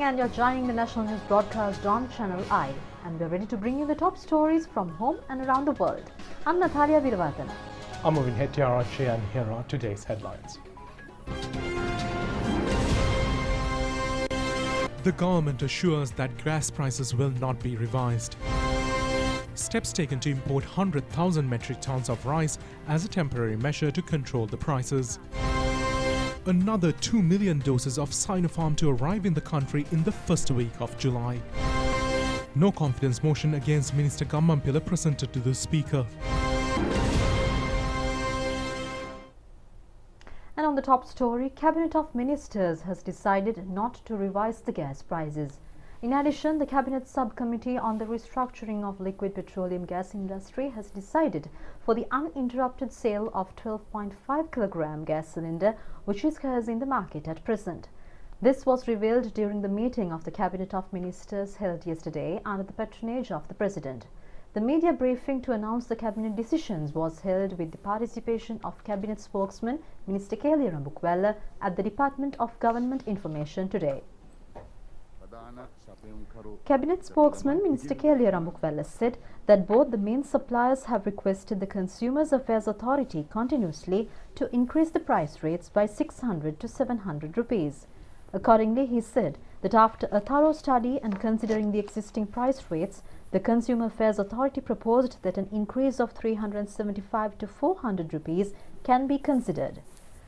and you're joining the national news broadcast on Channel I. And we're ready to bring you the top stories from home and around the world. I'm Natalia Virvatana. I'm Movin Hettiarachi, and here are today's headlines. The government assures that gas prices will not be revised. Steps taken to import 100,000 metric tons of rice as a temporary measure to control the prices. Another 2 million doses of Sinopharm to arrive in the country in the first week of July. No confidence motion against Minister Gammampila presented to the Speaker. And on the top story, Cabinet of Ministers has decided not to revise the gas prices. In addition, the Cabinet Subcommittee on the Restructuring of Liquid Petroleum Gas Industry has decided for the uninterrupted sale of 12.5 kilogram gas cylinder, which is scarce in the market at present. This was revealed during the meeting of the Cabinet of Ministers held yesterday under the patronage of the President. The media briefing to announce the Cabinet decisions was held with the participation of Cabinet spokesman Minister Kelly Rambukwella at the Department of Government Information today. Cabinet spokesman Minister Kelly Rambukwella said that both the main suppliers have requested the Consumers Affairs Authority continuously to increase the price rates by 600 to 700 rupees. Accordingly, he said that after a thorough study and considering the existing price rates, the Consumer Affairs Authority proposed that an increase of 375 to 400 rupees can be considered.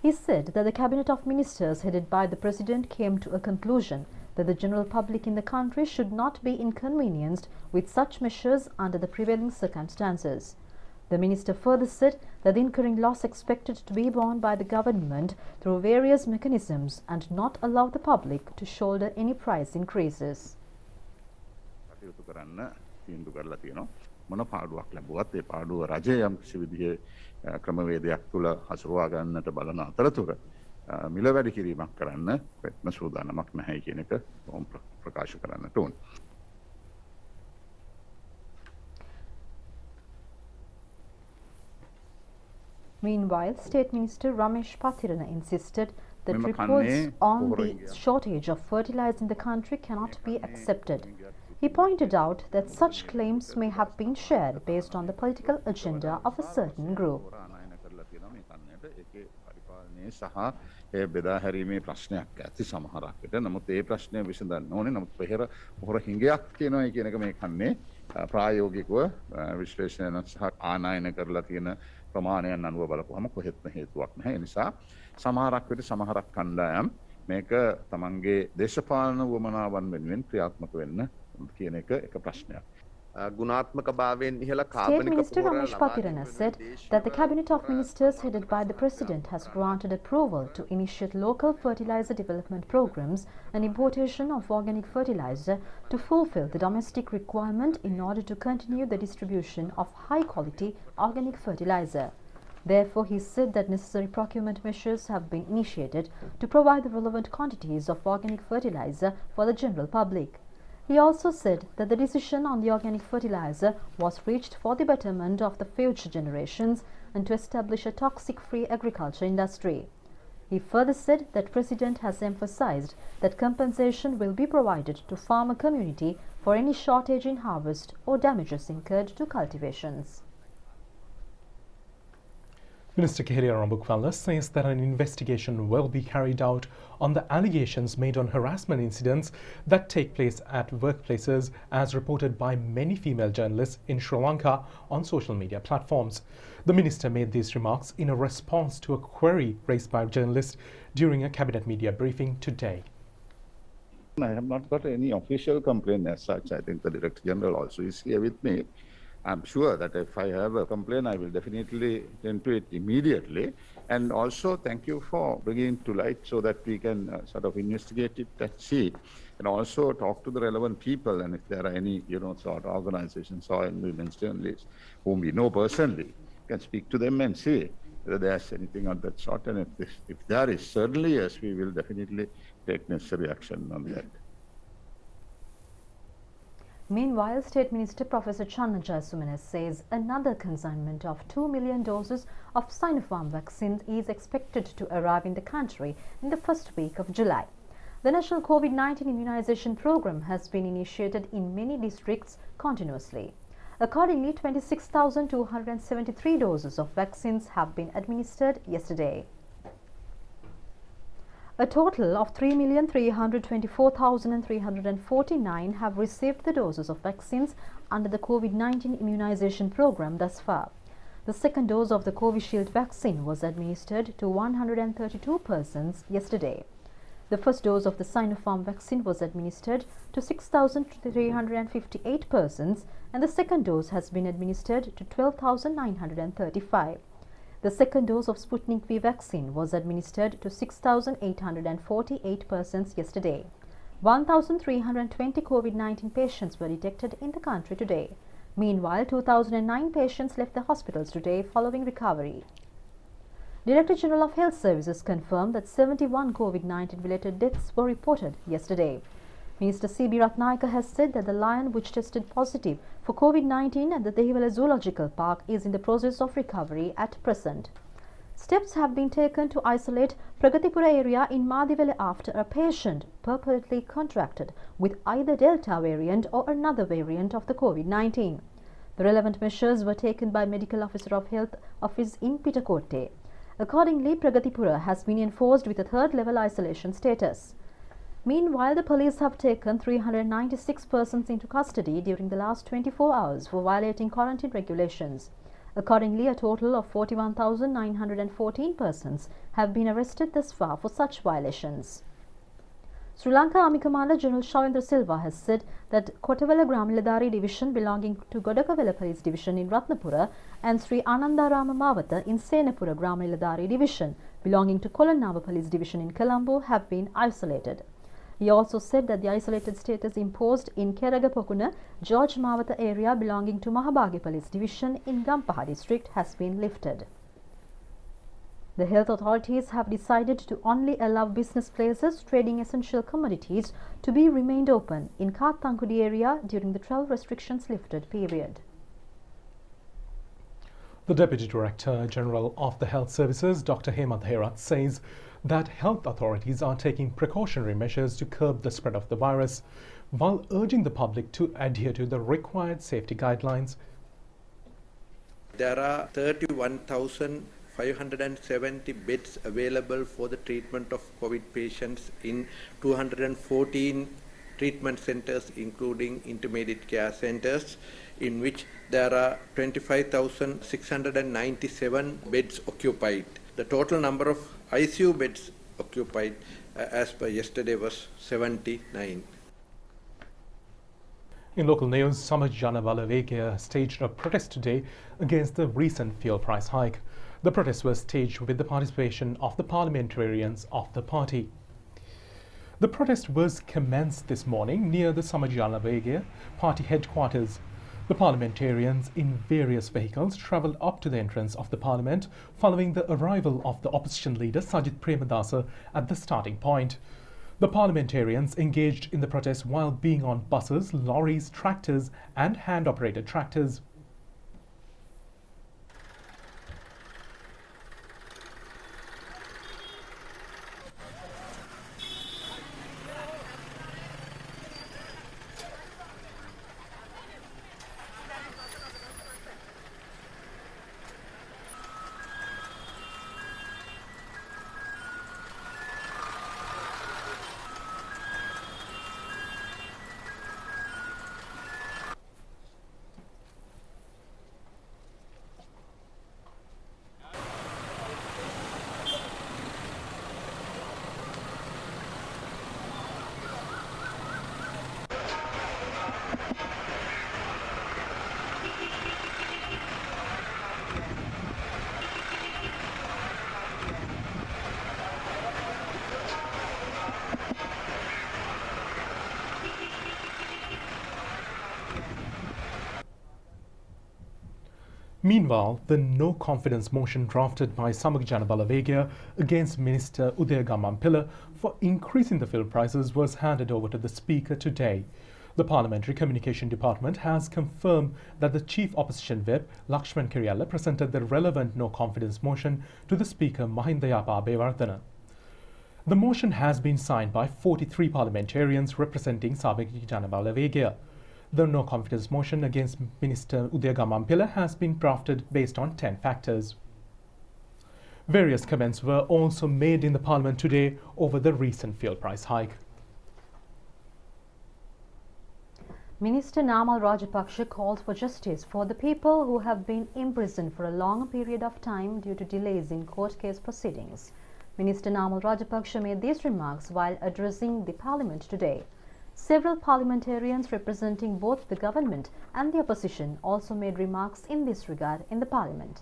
He said that the Cabinet of Ministers headed by the President came to a conclusion that the general public in the country should not be inconvenienced with such measures under the prevailing circumstances. The minister further said that the incurring loss expected to be borne by the government through various mechanisms and not allow the public to shoulder any price increases. මොන පාඩුවක් ලැබුවත් ඒ පාඩුව රජය යම් කිසි විදිහේ ක්‍රමවේදයක් තුළ හසුරුවා ගන්නට බලන අතරතුර මිල වැඩි කිරීමක් කරන්න ප්‍රයත්න සූදානමක් නැහැ කියන එක ප්‍රකාශ කරන්නට ඕන. Meanwhile, State Minister Ramesh Pathirana insisted that reports on the shortage of fertilizer in the country cannot be accepted. He pointed out that such claims may have been shared based on the political agenda of a certain group. ඒ බෙදා හැරීමේ ප්‍රශ්නයක් ඇති සමහරක් විට. නමුත් ඒ ප්‍රශ්නය විසඳන්න ඕනේ. නමුත් පොහොර හිඟයක් තියෙනවා කියන එක මේ කන්නේ ප්‍රායෝගිකව විශ්ලේෂණ සහ ආනයන කරලා තියෙන ප්‍රමාණයන් අනුව බලපුවම කොහෙත්ම හේතුවක් නැහැ. ඒ නිසා සමහරක් විට සමහරක් කණ්ඩායම් මේක තමන්ගේ දේශපාලන වමනාවන් වෙනුවෙන් ක්‍රියාත්මක වෙන්න කියන එක ප්‍රශ්නයක්. State Minister Ramesh Pathirana said that the Cabinet of Ministers headed by the President has granted approval to initiate local fertilizer development programs and importation of organic fertilizer to fulfill the domestic requirement in order to continue the distribution of high-quality organic fertilizer. Therefore, he said that necessary procurement measures have been initiated to provide the relevant quantities of organic fertilizer for the general public. He also said that the decision on the organic fertilizer was reached for the betterment of the future generations and to establish a toxic-free agriculture industry. He further said that President has emphasized that compensation will be provided to farmer community for any shortage in harvest or damages incurred to cultivations. Minister Kelly Rambukwella says that an investigation will be carried out on the allegations made on harassment incidents that take place at workplaces as reported by many female journalists in Sri Lanka on social media platforms. The minister made these remarks in a response to a query raised by journalists during a cabinet media briefing today. I have not got any official complaint as such. I think the Director General also is here with me. I'm sure that if I have a complaint, I will definitely attend to it immediately. And also, thank you for bringing it to light so that we can sort of investigate it and see, and also talk to the relevant people. And if there are any, sort of organizations or women's journalists whom we know personally, can speak to them and see whether there's anything of that sort. And if there is, certainly yes, we will definitely take necessary action on that. Meanwhile, State Minister Professor Channa Jayasumana says another consignment of 2 million doses of Sinopharm vaccine is expected to arrive in the country in the first week of July. The national COVID-19 immunization program has been initiated in many districts continuously. Accordingly, 26,273 doses of vaccines have been administered yesterday. A total of 3,324,349 have received the doses of vaccines under the COVID-19 immunization program thus far. The second dose of the Covishield vaccine was administered to 132 persons yesterday. The first dose of the Sinopharm vaccine was administered to 6,358 persons, and the second dose has been administered to 12,935. The second dose of Sputnik V vaccine was administered to 6,848 persons yesterday. 1,320 COVID-19 patients were detected in the country today. Meanwhile, 2,009 patients left the hospitals today following recovery. Director General of Health Services confirmed that 71 COVID-19 related deaths were reported yesterday. Minister C.B. Ratnayaka has said that the lion which tested positive for COVID-19 at the Dehiwala Zoological Park is in the process of recovery at present. Steps have been taken to isolate Pragatipura area in Madivele after a patient purportedly contracted with either Delta variant or another variant of the COVID-19. The relevant measures were taken by Medical Officer of Health Office in Pitakotte. Accordingly, Pragatipura has been enforced with a third-level isolation status. Meanwhile, the police have taken 396 persons into custody during the last 24 hours for violating quarantine regulations. Accordingly, a total of 41,914 persons have been arrested thus far for such violations. Sri Lanka Army Commander General Shavendra Silva has said that Kotawala Gramiladari Division belonging to Godakawala Police Division in Ratnapura and Sri Anandarama Mawata in Senapura Gramiladari Division belonging to Kolanawa Police Division in Colombo have been isolated. He also said that the isolated status imposed in Keragapokuna, George Mawata area belonging to Mahabagi Police Division in Gampaha district has been lifted. The health authorities have decided to only allow business places trading essential commodities to be remained open in Kathankudi area during the travel restrictions lifted period. The Deputy Director General of the Health Services, Dr. Hemant Herath, says that health authorities are taking precautionary measures to curb the spread of the virus, while urging the public to adhere to the required safety guidelines. There are 31,570 beds available for the treatment of COVID patients in 214 treatment centers, including intermediate care centers, in which there are 25,697 beds occupied. The total number of ICU beds occupied as per yesterday was 79. In local news, Samajjana Balavegya staged a protest today against the recent fuel price hike. The protest was staged with the participation of the parliamentarians of the party. The protest was commenced this morning near the Samajjana Balavegya party headquarters. The parliamentarians in various vehicles travelled up to the entrance of the parliament following the arrival of the opposition leader Sajith Premadasa at the starting point. The parliamentarians engaged in the protest while being on buses, lorries, tractors and hand-operated tractors. Meanwhile, the no-confidence motion drafted by Samajjana Balavegya against Minister Udayagamampilla for increasing the fuel prices was handed over to the Speaker today. The Parliamentary Communication Department has confirmed that the Chief Opposition Whip, Lakshman Kiriyalla, presented the relevant no-confidence motion to the Speaker Mahinda Yapa Abeyewardena. The motion has been signed by 43 parliamentarians representing Sabaki Janabalawegaya. The no confidence motion against Minister Udayagamampila has been drafted based on 10 factors. Various comments were also made in the parliament today over the recent fuel price hike. Minister Namal Rajapaksa called for justice for the people who have been imprisoned for a long period of time due to delays in court case proceedings. Minister Namal Rajapaksa made these remarks while addressing the parliament today. Several parliamentarians representing both the government and the opposition also made remarks in this regard in the parliament.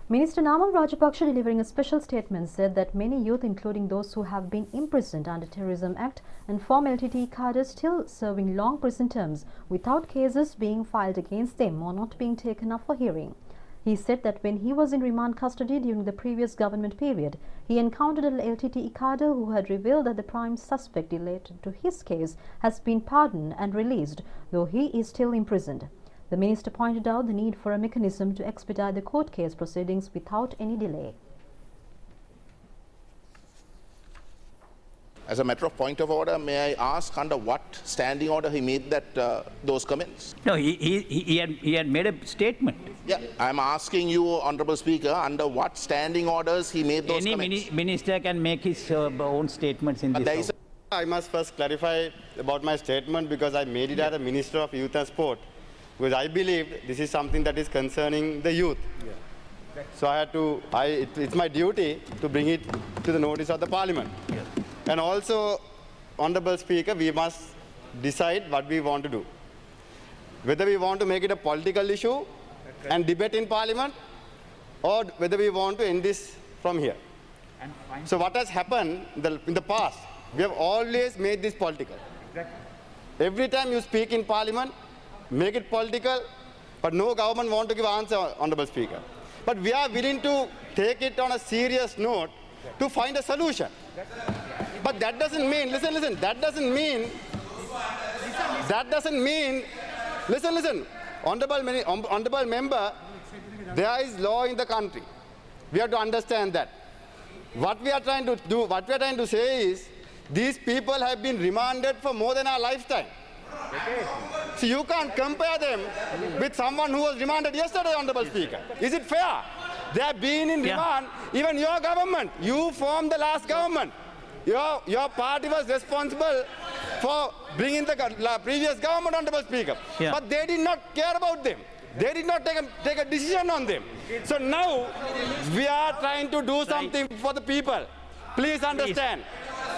Minister Namal Rajapaksa, delivering a special statement, said that many youth, including those who have been imprisoned under Terrorism Act and former LTTE cadres, still serving long prison terms without cases being filed against them or not being taken up for hearing. He said that when he was in remand custody during the previous government period, he encountered an LTTE cadre who had revealed that the prime suspect related to his case has been pardoned and released, though he is still imprisoned. The minister pointed out the need for a mechanism to expedite the court case proceedings without any delay. As a matter of point of order, may I ask under what standing order he made that those comments? No, he had made a statement. Yeah, I'm asking you, Honourable Speaker, under what standing orders he made those Any comments? minister can make his own statements in There this is house. I must first clarify about my statement because I made it as a Minister of Youth and Sport. Because I believe this is something that is concerning the youth. Yeah. So I had to, it's my duty to bring it to the notice of the Parliament. Yeah. And also, Honourable Speaker, we must decide what we want to do. Whether we want to make it a political issue and debate in Parliament, or whether we want to end this from here. So what has happened in the past, we have always made this political. Exactly. Every time you speak in Parliament, make it political, but no government want to give answer, Honourable Speaker. But we are willing to take it on a serious note to find a solution. But that doesn't mean, listen, that doesn't mean, listen, Honourable Member, there is law in the country. We have to understand that. What we are trying to do, what we are trying to say is, these people have been remanded for more than our lifetime. So you can't compare them with someone who was remanded yesterday, Honourable Speaker. Is it fair? They have been in remand, even your government. You formed the last government. Your party was responsible for bringing the previous government, Honourable Speaker. Yeah. But they did not care about them. They did not take a decision on them. So now we are trying to do something for the people. Please understand.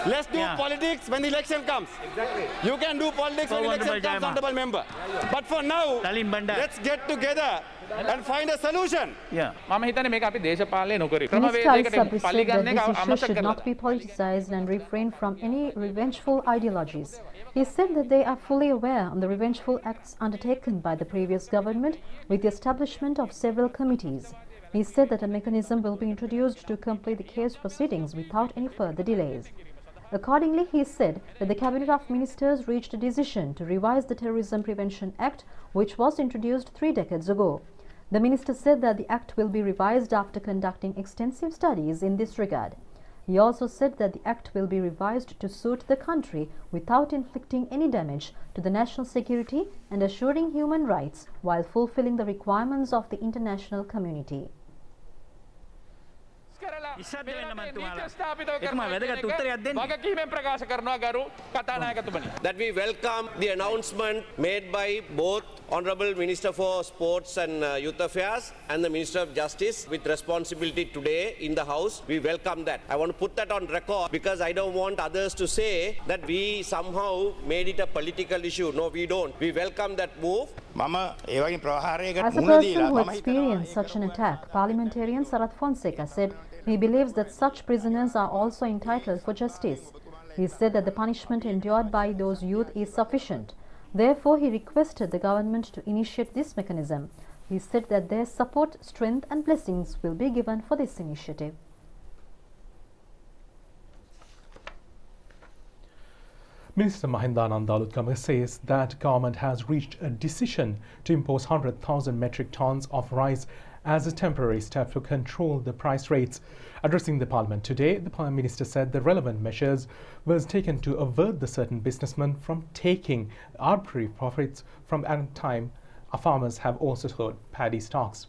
Let's do politics when the election comes. Exactly. You can do politics when the election comes, Honourable Member. But for now, let's get together and find a solution. Minister Ali Sabri said that this issue should not be politicized and refrain from any revengeful ideologies. He said that they are fully aware of the revengeful acts undertaken by the previous government with the establishment of several committees. He said that a mechanism will be introduced to complete the case proceedings without any further delays. Accordingly, he said that the Cabinet of Ministers reached a decision to revise the Terrorism Prevention Act, which was introduced 3 decades ago. The minister said that the act will be revised after conducting extensive studies in this regard. He also said that the act will be revised to suit the country without inflicting any damage to the national security and assuring human rights while fulfilling the requirements of the international community. That we welcome the announcement made by both Honourable Minister for Sports and Youth Affairs and the Minister of Justice with responsibility today in the House. We welcome that. I want to put that on record because I don't want others to say that we somehow made it a political issue. No, we don't. We welcome that move. As a person who experienced such an attack, parliamentarian Sarath Fonseca said he believes that such prisoners are also entitled for justice. He said that the punishment endured by those youth is sufficient. Therefore, he requested the government to initiate this mechanism. He said that their support, strength and blessings will be given for this initiative. Minister Mahindananda Aluthgama says that government has reached a decision to impose 100,000 metric tons of rice as a temporary step to control the price rates. Addressing the Parliament today, the Prime Minister said the relevant measures were taken to avert the certain businessmen from taking arbitrary profits from a time farmers have also sold paddy stocks.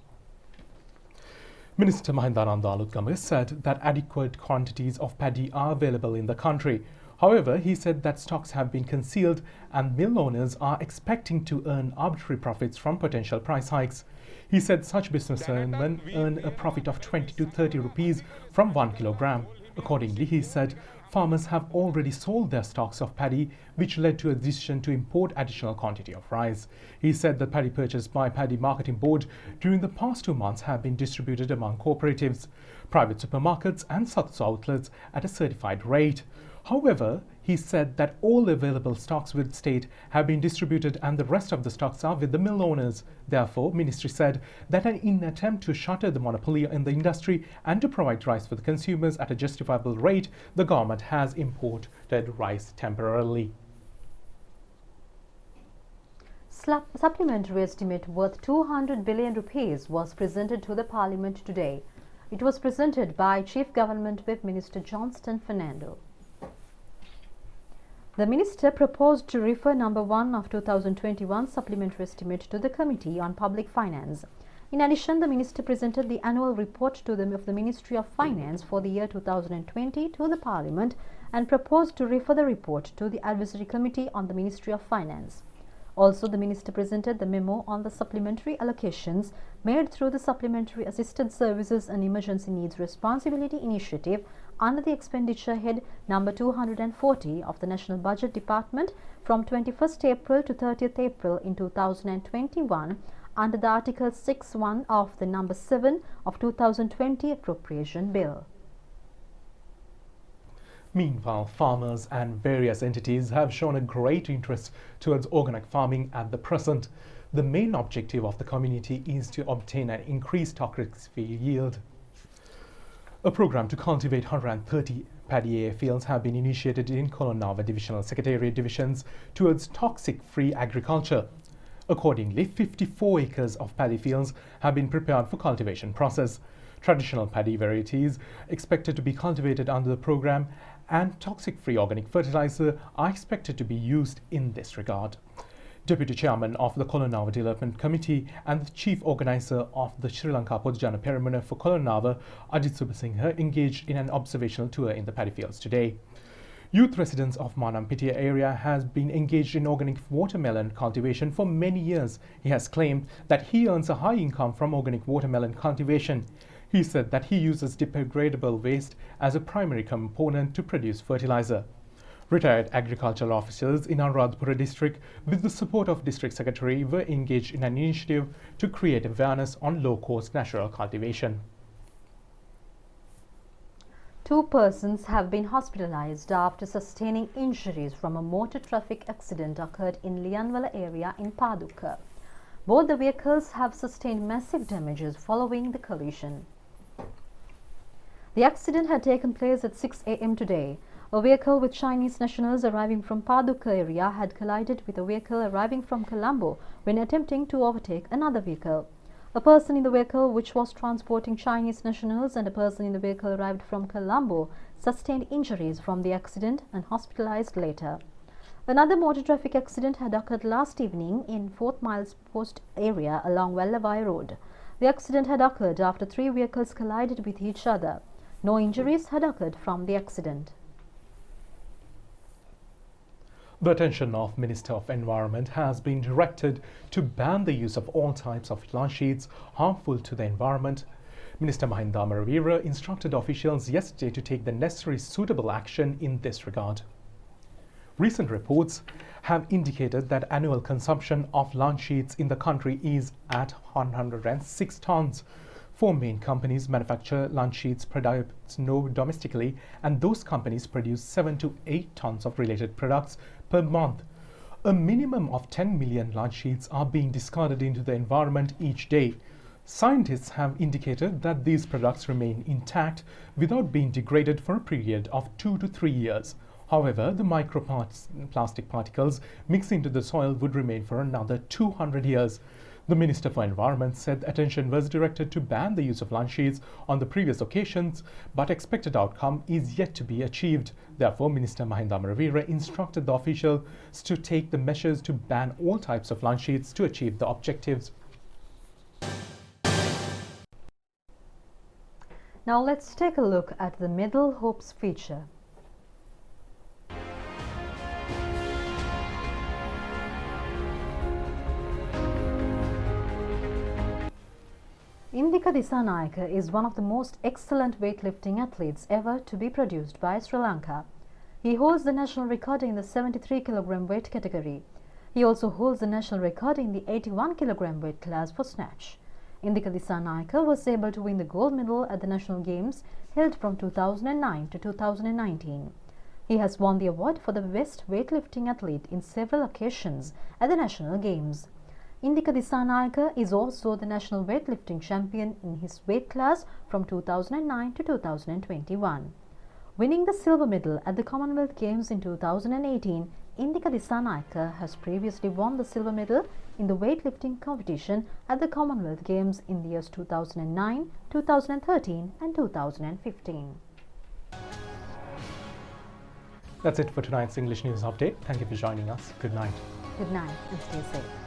Minister Mahindananda Alutgama said that adequate quantities of paddy are available in the country. However, he said that stocks have been concealed and mill owners are expecting to earn arbitrary profits from potential price hikes. He said such businessmen earn a profit of 20 to 30 rupees from 1 kilogram. Accordingly, he said farmers have already sold their stocks of paddy, which led to a decision to import additional quantity of rice. He said that paddy purchased by Paddy Marketing Board during the past 2 months have been distributed among cooperatives, private supermarkets and such outlets at a certified rate. However, he said that all available stocks with state have been distributed and the rest of the stocks are with the mill owners. Therefore, Ministry said that in an attempt to shatter the monopoly in the industry and to provide rice for the consumers at a justifiable rate, the government has imported rice temporarily. Supplementary estimate worth 200 billion rupees was presented to the Parliament today. It was presented by Chief Government Whip Minister Johnston Fernando. The Minister proposed to refer number 1 of 2021 supplementary estimate to the Committee on Public Finance. In addition, the Minister presented the annual report of the Ministry of Finance for the year 2020 to the Parliament and proposed to refer the report to the Advisory Committee on the Ministry of Finance. Also, the Minister presented the memo on the supplementary allocations made through the Supplementary Assisted Services and Emergency Needs Responsibility Initiative under the expenditure head number 240 of the National Budget Department from 21st April to 30th April in 2021 under the Article 6.1 of the number 7 of 2020 Appropriation Bill. Meanwhile, farmers and various entities have shown a great interest towards organic farming at the present. The main objective of the community is to obtain an increased toxic-free yield. A program to cultivate 130 paddy fields have been initiated in Kolonava Divisional Secretariat divisions towards toxic-free agriculture. Accordingly, 54 acres of paddy fields have been prepared for cultivation process. Traditional paddy varieties expected to be cultivated under the program and toxic-free organic fertilizer are expected to be used in this regard. Deputy Chairman of the Kolonava Development Committee and the Chief Organizer of the Sri Lanka Podujana Peramuna for Kolonava, Ajit Subasinghe, engaged in an observational tour in the paddy fields today. Youth residents of Manampitiya area has been engaged in organic watermelon cultivation for many years. He has claimed that he earns a high income from organic watermelon cultivation. He said that he uses degradable waste as a primary component to produce fertilizer. Retired agricultural officers in Anuradhapura district, with the support of District Secretary, were engaged in an initiative to create awareness on low-cost natural cultivation. 2 persons have been hospitalized after sustaining injuries from a motor traffic accident occurred in Lianwala area in Paduka. Both the vehicles have sustained massive damages following the collision. The accident had taken place at 6 a.m. today. A vehicle with Chinese nationals arriving from Paduka area had collided with a vehicle arriving from Colombo when attempting to overtake another vehicle. A person in the vehicle which was transporting Chinese nationals and a person in the vehicle arrived from Colombo sustained injuries from the accident and hospitalized later. Another motor traffic accident had occurred last evening in 4th Miles Post area along Wellavai Road. The accident had occurred after 3 vehicles collided with each other. No injuries had occurred from the accident. The attention of Minister of Environment has been directed to ban the use of all types of lunch sheets harmful to the environment. Minister Mahinda Amaravira instructed officials yesterday to take the necessary suitable action in this regard. Recent reports have indicated that annual consumption of lunch sheets in the country is at 106 tons. 4 main companies manufacture lunch sheets products domestically, and those companies produce 7 to 8 tons of related products per month. A minimum of 10 million lunch sheets are being discarded into the environment each day. Scientists have indicated that these products remain intact without being degraded for a period of 2 to 3 years. However, the microplastic particles mixed into the soil would remain for another 200 years. The Minister for Environment said attention was directed to ban the use of lunch sheets on the previous occasions, but expected outcome is yet to be achieved. Therefore, Minister Mahinda Amaraveera instructed the officials to take the measures to ban all types of lunch sheets to achieve the objectives. Now let's take a look at the Middle Hopes feature. Indika Disanayake is one of the most excellent weightlifting athletes ever to be produced by Sri Lanka. He holds the national record in the 73 kg weight category. He also holds the national record in the 81 kg weight class for snatch. Indika Disanayake was able to win the gold medal at the National Games held from 2009 to 2019. He has won the award for the best weightlifting athlete in several occasions at the National Games. Indika Disanayake is also the national weightlifting champion in his weight class from 2009 to 2021. Winning the silver medal at the Commonwealth Games in 2018, Indika Disanayake has previously won the silver medal in the weightlifting competition at the Commonwealth Games in the years 2009, 2013 and 2015. That's it for tonight's English News Update. Thank you for joining us. Good night. Good night and stay safe.